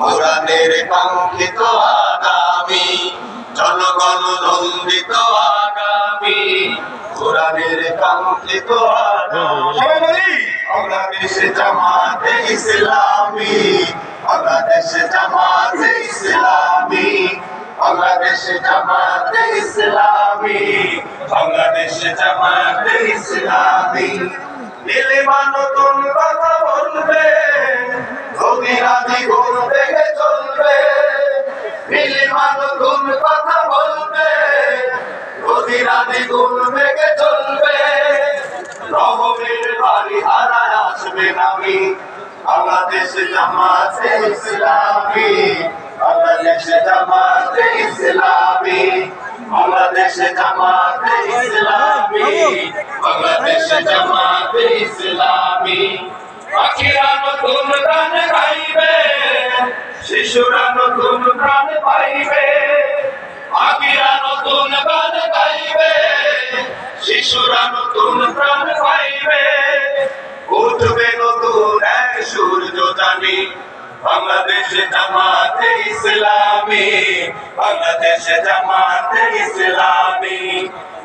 কোরআনের কাঙ্ক্ষিত আগামী, জনগণ নন্দিত আগামী, কোরআনের কাঙ্ক্ষিত আগামী। বাংলাদেশ জামাতে ইসলামী, বাংলাদেশ জামাতে ইসলামী, বাংলাদেশ জামাতে ইসলামী, বাংলাদেশ জামাতে ইসলামী। নীলিমা নতুন কথা বলবে, গভীরাদি গুণ দেখে চলবে। নীলিমা নতুন কথা বলবে, গভীরাদি গুণ দেখে চলবে। রহমের বাড়ি হারায় আসবে নামি, বাংলাদেশ জামাতে ইসলামী, বাংলাদেশ জামাতে ইসলামী, বাংলাদেশ জামাতে ইসলামী, বাংলাদেশ জামাতে ইসলামী। পাখিরা নতুন গান গাইবে, শিশুরা নতুন প্রাণ পাইবে। পাখিরা নতুন গান গাইবে, শিশুরা নতুন প্রাণ পাইবে। উঠবে নতুন এক সূর্য জানি, বাংলাদেশ জামাতে ইসলামী, বাংলাদেশ জামাতে ইসলামী,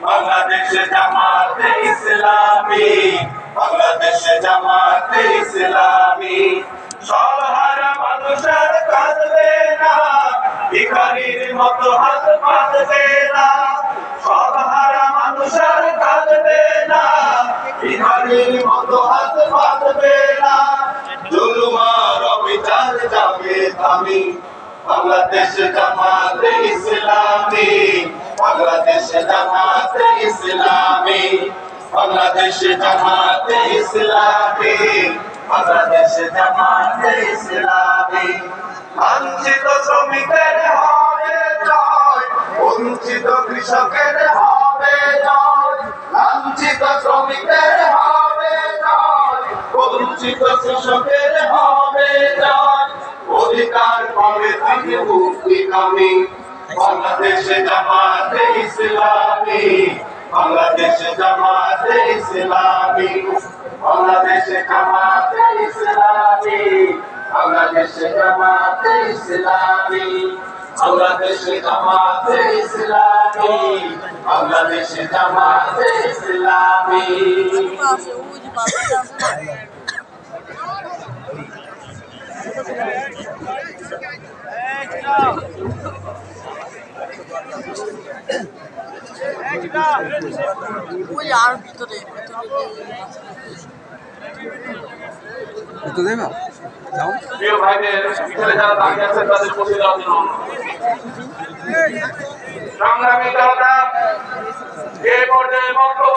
বাংলাদেশ জামাতে ইসলামী, বাংলাদেশ জামাতে ইসলামী। সব হারা মানুষের কাঁদবে না, ভিখারির মতো হাত পাতবে না। সব হারা মানুষের কাঁদবে না, ভিখারির মতো হাত পাতবে না। জুলুমার অবিচার যাবে থামি, বাংলাদেশ জামাতে ইসলামী, বাংলাদেশ জামাতে ইসলামী, বাংলাদেশ জামাতে ইসলামী, বাংলাদেশ জামাতে ইসলামী। লাঞ্ছিত শ্রমিকের হবে জয়, বঞ্চিত কৃষকের হবে জয়। লাঞ্ছিত শ্রমিকের হবে জয়, বঞ্চিত কৃষকের হবে জয়। অধিকার পাবে তিনি মুক্তিকামী, বাংলাদেশ জামাতে ইসলামী, বাংলাদেশ জামাতে ইসলামী, বাংলাদেশ জামাতে ইসলামী, বাংলাদেশ জামাতে ইসলামী, বাংলাদেশ জামাতে ইসলামী, বাংলাদেশ জামাতে ইসলামী। ওই আর ভিতরে দেবে যাও। প্রিয় ভাইদের এখানে যারা দাঁড়িয়ে আছেন তাদের বসে যাওয়ার জন্য সংগ্রামী জনতা, যে পর্যায়ে বক্তব্য